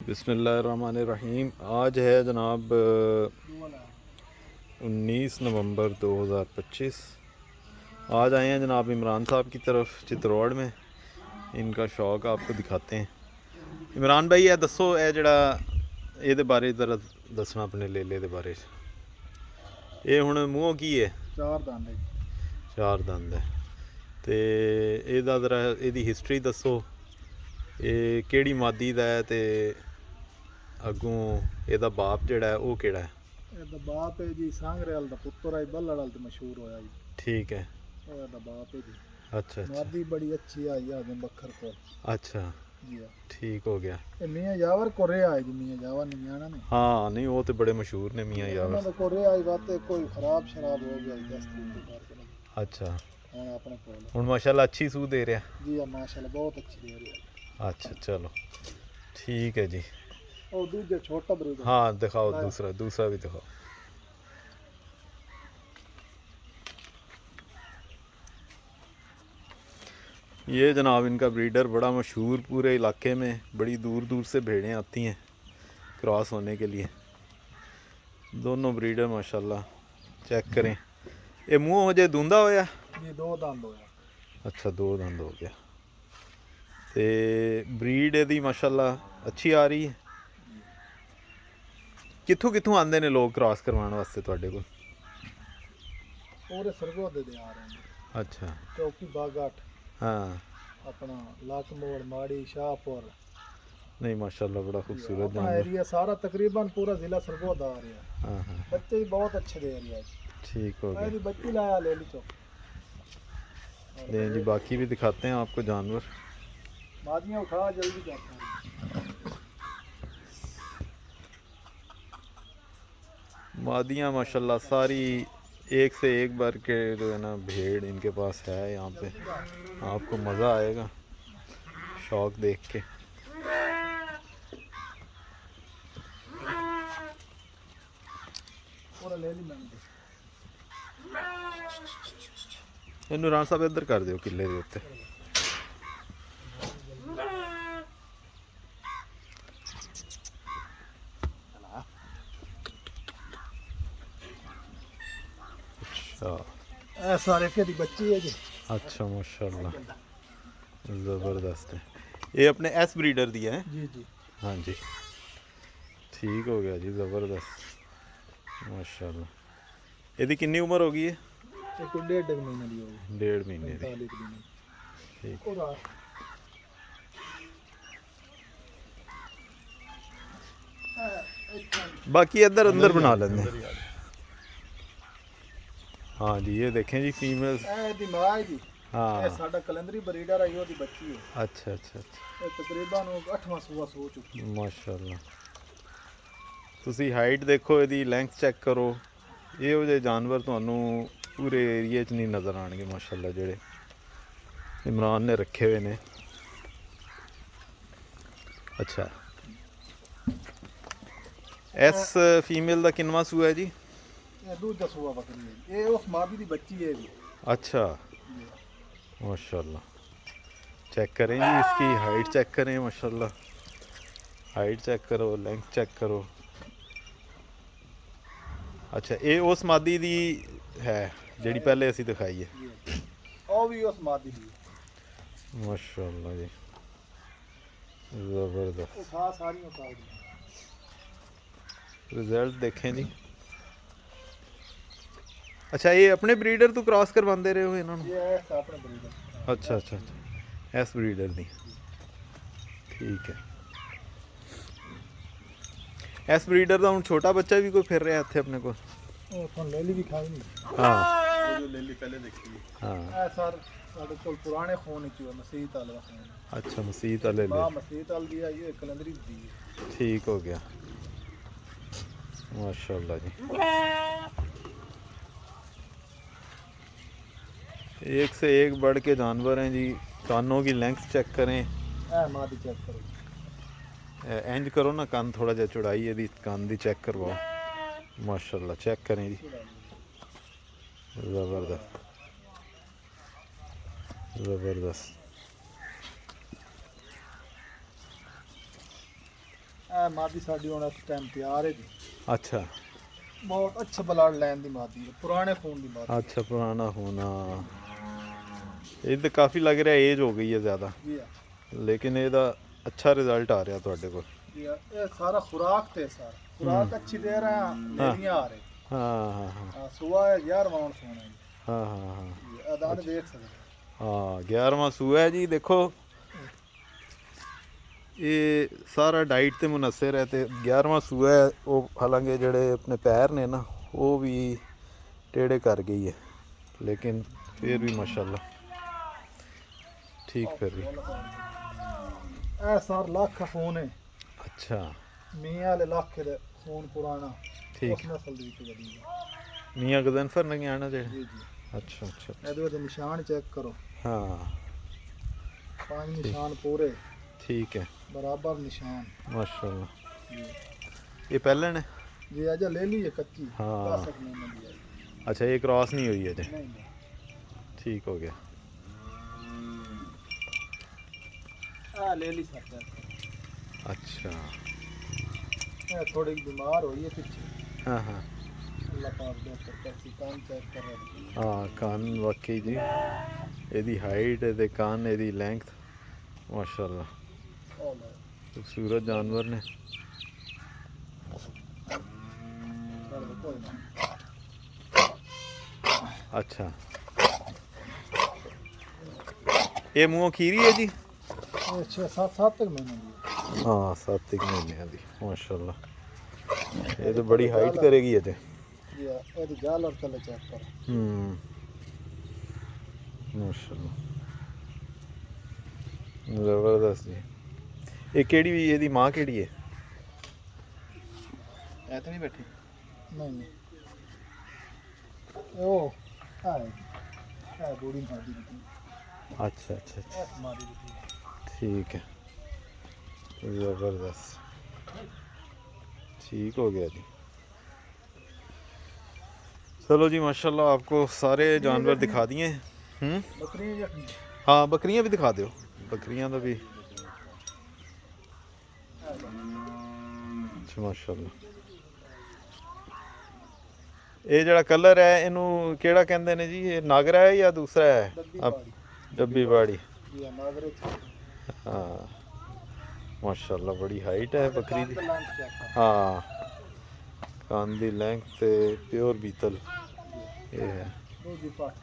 बिस्मिल्लाहिर्रहमानिर्रहीम। आज है जनाब 19 नवंबर 2025। आज आए हैं जनाब इमरान साहब की तरफ चित्तौड़ में। इनका शौक आपको दिखाते हैं। इमरान भाई, दसो जड़ा ये बारे ज़रा दसना अपने लेले दे बारे। ये हुण मूँहों की है? चार दंद है। चार दंद है। तो ਇਹਦਾ ज़रा ਇਹਦੀ हिस्टरी दसो। ये ਕਿਹੜੀ ਮਾਦੀ ਦਾ ਹੈ ਤੇ ਅੱਗੋਂ ਇਹਦਾ ਬਾਪ ਜਿਹੜਾ ਹੈ ਉਹ ਕਿਹੜਾ ਹੈ? ਇਹਦਾ ਬਾਪ ਹੈ ਜੀ ਸੰਗਰੇਲ ਦਾ ਪੁੱਤਰ ਹੈ, ਬੱਲੜ ਵਾਲ ਤੇ ਮਸ਼ਹੂਰ ਹੋਇਆ ਜੀ। ठीक है। ਉਹ ਇਹਦਾ ਬਾਪ ਹੈ ਜੀ। अच्छा अच्छा। ਮਾਦੀ ਬੜੀ ਅੱਛੀ ਆਈ ਆ ਦੇ ਬੱਖਰ ਕੋਲ। अच्छा ਜੀ ठीक हो गया। ਇਹ ਮੀਆਂ ਜਾਵਰ ਕੋਰੇ ਆਏ ਜੀ। ਮੀਆਂ ਜਾਵਰ ਨਿਆਣਾ ਨੇ। हाँ नहीं, वो तो बड़े मशहूर ने मियाँ ਉਹਨਾਂ यावर। ਦਾ ਕੋਰੇ ਆਈ ਬਾਤੇ ਕੋਈ ਖਰਾਬ ਸ਼ਰਾਬ ਹੋ ਗਿਆ 10 ਦਿਨ ਦੇ ਬਾਅਦ। अच्छा ਹੁਣ ਆਪਣੇ ਕੋਲ हूँ माशाल्लाह अच्छी सूह दे रहा। ਜੀ ਆ ਮਾਸ਼ਾਅੱਲਾ ਬਹੁਤ ਅੱਛੀ ਦੇ ਰਹੀ ਹੈ। अच्छा चलो ठीक है जी। ਉਹ ਦੂਜਾ ਛੋਟਾ ਬਰੀਡ हाँ दिखाओ, दूसरा भी दिखाओ। ये जनाब इनका ब्रीडर बड़ा मशहूर पूरे इलाके में। बड़ी दूर दूर से भेड़ें आती हैं क्रॉस होने के लिए। दोनों ब्रीडर माशाल्लाह चेक करें। ये मुँह अजे धुंधा होया? ਜੀ ਦੋ ਦੰਦ ਹੋਇਆ। अच्छा दो दंद हो गया। तो ब्रीड यदी माशाल्लाह अच्छी आ रही है। कित्थों कित्थों आते ने लोग क्रॉस करवाने वास्ते तुहाडे कोल? ਪੂਰੇ ਸਰਗੋਦੇ ਦੇ ਆ ਰਹੇ ਨੇ। अच्छा ਚੌਕੀ ਬਾਗਾਟ हाँ। ਆਪਣਾ ਲੱਕ ਮੋੜ ਮਾੜੀ ਸ਼ਾਹਪੁਰ। नहीं माशाल्लाह बड़ा खूबसूरत अपना जानवर। एरिया सारा तकरीबन पूरा जिला सरगोदा आ रहा है। हाँ हाँ बच्चे भी बहुत अच्छे दे रही है। ठीक हो मेरी गया। बच्ची लाया ले ली तो ले जी, बाकी भी दिखाते हैं आपको जानवर। मादियाँ उठा जल्दी जाते हैं। मादियाँ माशाल्लाह सारी एक से एक बार के जो है ना भेड़ इनके पास है यहाँ पे। आपको मज़ा आएगा शौक देख के। पूरा ले ली मैंने। इनू राण साहब इधर कर दियो किले के उत्ते। अच्छा ऐ सारे के दी बच्ची है जी। अच्छा माशाल्लाह ज़बरदस्त है। ये अपने एस ब्रीडर दिया है? जी जी। हाँ जी ठीक हो गया जी, ज़बरदस्त माशाल्लाह। ਇਹਦੀ कितनी उम्र हो गई है? ये कोई 1.5 महीने की होगी। 1.5 महीने की। 45 दिन। ठीक। पूरा बाकी इधर अंदर बना लेंगे। हाँ जी ये देखें जी फीमेल। ऐ दी मां है जी। हाँ ये साडा कैलेंडरी ब्रीडर है, ओदी बच्ची है। अच्छा अच्छा अच्छा ये तकरीबन 8वां सूआ सो चुकी है। माशाल्लाह। ਤੁਸੀਂ ਹਾਈਟ ਦੇਖੋ, ਇਹਦੀ ਲੈਂਥ ਚੈੱਕ ਕਰੋ। ਇਹੋ ਜਿਹੇ ਜਾਨਵਰ ਤੁਹਾਨੂੰ ਪੂਰੇ ਏਰੀਏ 'ਚ ਨਹੀਂ ਨਜ਼ਰ ਆਣਗੇ ਮਾਸ਼ਾल्लाह, ਜਿਹੜੇ ਇਮਰਾਨ ਨੇ ਰੱਖੇ ਹੋਏ ਨੇ। ਅੱਛਾ ਇਸ ਫੀਮੇਲ ਦਾ ਕਿੰਨਵਾਂ ਸੂਆ ਹੈ ਜੀ? ये दूजा सूआ बकरी है। ये उस मादी दी बच्ची है जी। अच्छा माशाल्लाह। चेक करें जी, इसकी हाइट चेक करें माशाल्लाह। हाइट चेक करो, लेंथ चेक करो। अच्छा ये उस मादी दी है ਜਿਹੜੀ ਪਹਿਲੇ ਅਸੀਂ ਦਿਖਾਈ ਹੈ? ਉਹ ਵੀ ਉਸ ਮਾਦੀ ਦੀ माशाल्लाह जी ज़बरदस्त। उठा सारी उठा दी। रिजल्ट देखें जी। अच्छा ये अपने ब्रीडर तो क्रॉस करवाते रहे हो इन्होंने? ये है अपने ब्रीडर। अच्छा अच्छा अच्छा इस ब्रीडर दी। ठीक है। इस ब्रीडर का हूँ छोटा बच्चा भी कोई फिर रहा इतने अपने को? ਉਹ ਤੋਂ ਲੈਲੀ ਵੀ ਖਾਈ ਨਹੀਂ। हाँ ਉਹ ਜੋ ਲੈਲੀ ਪਹਿਲੇ ਦੇਖੀ ਹੈ। हाँ ਇਹ ਸਰ ਸਾਡੇ ਕੋਲ ਪੁਰਾਣੇ ਖੂਨ ਚ ਮਸੀਤ ਵਾਲੇ ਦਾ ਖੂਨ। अच्छा मसीत वाले ले। ਮਾਂ ਮਸੀਤ ਵਾਲੀ ਦੀ ਹੈ, ਇਹ ਕੈਲੰਡਰੀ ਦੀ ਹੈ। ठीक हो गया माशाल्लाह जी। एक से एक बढ़ के जानवर हैं जी। कानों की लेंथ चेक करें। ਇਹ ਮਾਂ ਦੀ ਚੈੱਕ ਕਰੋ। इंज करो ना, कान थोड़ा जिहा चौड़ाई यदि कान दी चेक करवाओ। माशाल्लाह चेक करें जी, ज़बरदस्त ज़बरदस्त। ਇਹ ਮਾਦੀ ਸਾਡੀ ਹੁਣ ਇਸ ਟਾਈਮ ਤਿਆਰ ਹੈ ਜੀ। अच्छा ਬਹੁਤ ਅੱਛਾ ਬਲੱਡ ਲਾਈਨ ਦੀ ਮਾਦੀ ਹੈ, ਪੁਰਾਣੇ ਖੂਨ ਦੀ ਮਾਦੀ अच्छा पुराना होना, ये तो काफ़ी लग रहा है एज हो गई है ज़्यादा, ਜੀ ਆ लेकिन ਇਹਦਾ ਅੱਛਾ ਰਿਜ਼ਲਟ ਆ ਰਿਹਾ ਤੁਹਾਡੇ ਕੋਲ। ਜੀ ਆ। ਇਹ ਸਾਰਾ ਖੁਰਾਕ ਤੇ ਸਰ ਖੁਰਾਕ ਅੱਛੀ ਦੇ ਰਹੇ ਆ, ਮੇਰੀਆਂ ਆ ਰਹੇ ਹਾਂ ਹਾਂ ਹਾਂ ਹਾਂ। ਸੁਆ 11ਵਾਂ ਹੁਣ ਸੋਣਾ ਜੀ। ਹਾਂ ਹਾਂ ਹਾਂ ਜੀ ਅਦਾਨ ਦੇਖ ਸਕਦੇ ਹਾਂ 11ਵਾਂ ਸੂਆ ਹੈ ਜੀ। ਦੇਖੋ ਇਹ ਸਾਰਾ ਡਾਈਟ ਤੇ ਮੁਨਸਰ ਹੈ ਤੇ 11ਵਾਂ ਸੂਆ ਹੈ। ਉਹ ਹਾਲਾਂਕਿ ਜਿਹੜੇ ਆਪਣੇ ਪੈਰ ਨੇ ਨਾ ਉਹ ਵੀ ਟੇੜੇ ਕਰ ਗਈ ਹੈ, ਲੇਕਿਨ ਫਿਰ ਵੀ ਮਾਸ਼ਾਅੱਲਾ ਠੀਕ ਫਿਰ ਰਹੀ। ਇਹ ਸਰ ਲੱਖ ਖੂਨ ਹੈ। ਅੱਛਾ ਮੀਆਂ ਵਾਲੇ ਲੱਖ ਦੇ ਖੂਨ ਪੁਰਾਣਾ ਠੀਕ। ਉਸ ਨਸਲ ਦੀ ਵਿੱਚ ਵਧੀ ਹੈ। ਮੀਆਂ ਗਜ਼ਨਫਰ ਨੇ ਆਣਾ ਜਿਹੜੇ। ਜੀ ਜੀ ਅੱਛਾ ਅੱਛਾ ਇਹਦੇ ਵਿੱਚ ਨਿਸ਼ਾਨ ਚੈੱਕ ਕਰੋ, ਹਾਂ 5 ਨਿਸ਼ਾਨ ਪੂਰੇ ਠੀਕ ਹੈ ਬਰਾबर ਨਿਸ਼ਾਨ ਮਾਸ਼ਾਅੱਲਾ। ਜੀ ਇਹ ਪਹਿਲਣ ਹੈ। जी अजा ले ली है कच्ची। हाँ। 10 महीने की है। अच्छा ये क्रॉस नहीं हुई है जी, नहीं नहीं ठीक हो गया। ले ली सकता अच्छा है। थोड़ी बीमार हुई है पीछे। हाँ हाँ अल्लाह पाक डॉक्टर का कान चेक कर रहे हैं। हाँ कान वाकई जी, ਇਹਦੀ ਹਾਈਟ ਇਹਦੇ ਕੰਨ ਇਹਦੀ ਲੈਂਥ ਮਾਸ਼ਾਅੱਲਾ ओ लो खूबसूरत जानवर ने। कर दो कोई ना। अच्छा ये मुँह खीरी है जी। ये 6-7 महीने की है। हाँ 7 महीने की माशाअल्लाह। ये तो बड़ी हाइट करेगी ये तो। जी ये जाल और तले चेक कर। माशाअल्लाह ज़बरदस्त जी। ये केड़ी भी ਇਹਦੀ ਮਾਂ ਕਿਹੜੀ ਹੈ? ऐ तो नहीं बैठी। नहीं नहीं ओ है बूढ़ी मादी की। अच्छा अच्छा अच्छा ऐस मादी की। ठीक है ज़बरदस्त ठीक हो गया जी। चलो जी माशाल्लाह आपको सारे जानवर दिखा दिए। बकरी जखनी। हाँ बकरियां भी दिखा दो, बकरियां तो भी अच्छा माशाल्लाह। ਇਹ ਜਿਹੜਾ ਕਲਰ ਹੈ ਇਹਨੂੰ ਕਿਹੜਾ ਕਹਿੰਦੇ ਨੇ ਜੀ? ਇਹ ਨਾਗਰਾ ਹੈ ਜਾਂ ਦੂਸਰਾ ਹੈ? ਡੱਬੀ ਬਾੜੀ। जी नागरे हाँ माशाल्लाह बड़ी हाइट है बकरी दी। लैंथ चेक कर। हाँ कान दी लेंथ ते प्योर बीतल ये है। दूजी पाठ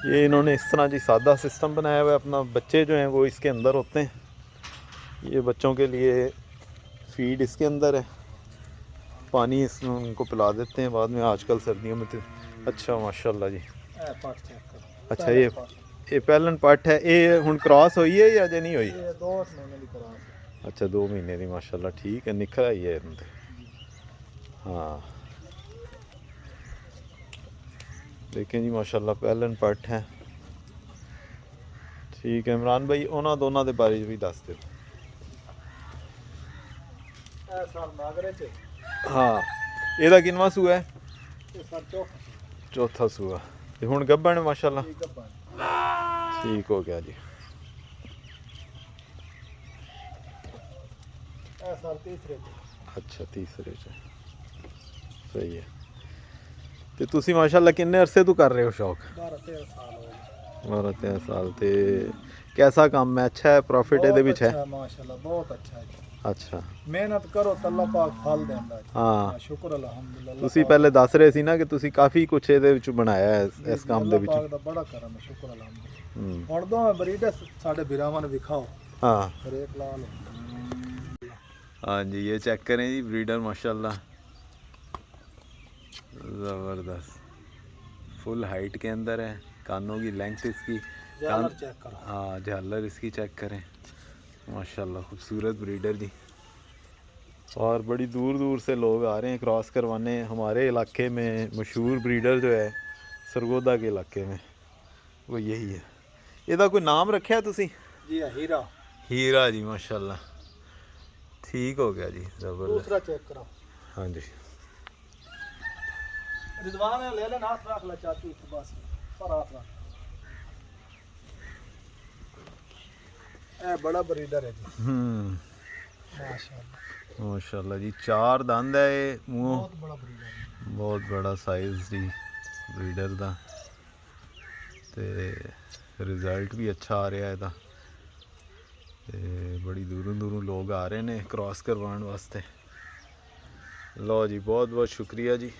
ये इन्होंने इस तरह जी सादा सिस्टम बनाया हुआ है। अपना बच्चे जो हैं वो इसके अंदर होते हैं, ये बच्चों के लिए फीड इसके अंदर है, पानी इसमें उनको पिला देते हैं बाद में आजकल सर्दियों में तो। अच्छा माशाल्लाह जी। ए पाठ चेक कर। अच्छा ये पहलन पट है, ये हुण क्रॉस हुई है या अजे नहीं हुई? ये 2 महीने की क्रॉस। अच्छा 2 महीने की माशाल्लाह ठीक है, निखर आई है इनते। हाँ देखें जी माशाल्लाह पहलन पट है ठीक है। इमरान भाई उन्होंने दोनों के बारे भी दस दो। ए साल नागरे च। हाँ ਇਹਦਾ ਕਿੰਨਵਾਂ ਸੂਆ ਹੈ? ये सर चौक चौथा सूआ। ਤੇ ਹੁਣ ਗੱਭਣ ਮਾਸ਼ਾਅੱਲਾ ठीक है पानी। ठीक हो गया जी। ए साल तीसरे च। अच्छा तीसरे ਚ सही है। ਤੇ ਤੁਸੀਂ ਮਾਸ਼ਾਅੱਲਾ ਕਿੰਨੇ ਅਰਸੇ ਤੋਂ ਕਰ ਰਹੇ ਹੋ ਸ਼ੌਕ? 12-13 साल हो गए। 12-13 ਸਾਲ। ਤੇ कैसा काम है? अच्छा है, प्रॉफिट ਇਹਦੇ ਵਿੱਚ ਹੈ? अच्छा माशाल्लाह बहुत अच्छा है। अच्छा मेहनत करो तो अल्लाह पाक फल देंदा है। हाँ शुक्र अल्हम्दुलिल्लाह। ਤੁਸੀਂ ਪਹਿਲੇ ਦੱਸ ਰਹੇ ਸੀ ਨਾ ਕਿ ਤੁਸੀਂ ਕਾਫੀ ਕੁਛ ਇਹਦੇ ਵਿੱਚ ਬਣਾਇਆ ਹੈ ਇਸ ਕੰਮ ਦੇ ਵਿੱਚ। अल्लाह पाक दा बड़ा करम है, शुक्र अल्हम्दुलिल्लाह। ਹੁਣ ਦੋ ਬਰੀਡਰ ਸਾਡੇ ਵੀਰਾਵਾਂ ਨੂੰ ਵਿਖਾਓ। हाँ हरेक लाल हो। हाँ जी ये चेक करें जी ब्रीडर माशाल्लाह ज़बरदस्त फुल हाइट के अंदर है। कानों की लेंथ इसकी झालर चेक करो। हाँ झालर इसकी चेक करें माशाल्लाह खूबसूरत ब्रीडर जी। और बड़ी दूर दूर से लोग आ रहे हैं क्रॉस करवाने। हमारे इलाके में मशहूर ब्रीडर जो है सरगोदा के इलाके में वो यही है। ਇਹਦਾ कोई नाम रखा तुसी? जी हीरा। हीरा जी माशाल्लाह ठीक हो गया जी ज़बरदस्त। दूसरा चेक करो। हाँ जी रिजवान है, ले लेना, हाथ रख ले चाचू बस पर हाथ रख। ਇਹ ਬੜਾ ਬਰੀਡਰ ਹੈ ਜੀ ਮਾਸ਼ਾਅੱਲਾ ਮਾਸ਼ਾਅੱਲਾ ਜੀ 4 ਦੰਦ ਹੈ ਇਹ ਮੂੰਹੋਂ ਬਹੁਤ ਬੜਾ ਬਰੀਡਰ ਹੈ ਬਹੁਤ ਬੜਾ ਸਾਈਜ਼ ਜੀ ਬਰੀਡਰ ਦਾ ਤੇ ਰਿਜ਼ਲਟ ਵੀ ਅੱਛਾ ਆ ਰਿਹਾ ਇਹਦਾ ਤੇ ਬੜੀ ਦੂਰੋਂ ਲੋਕ ਆ ਰਹੇ ਨੇ ਕ੍ਰਾਸ ਕਰਵਾਉਣ ਵਾਸਤੇ। ਲਓ ਜੀ ਬਹੁਤ ਬਹੁਤ ਸ਼ੁਕਰੀਆ ਜੀ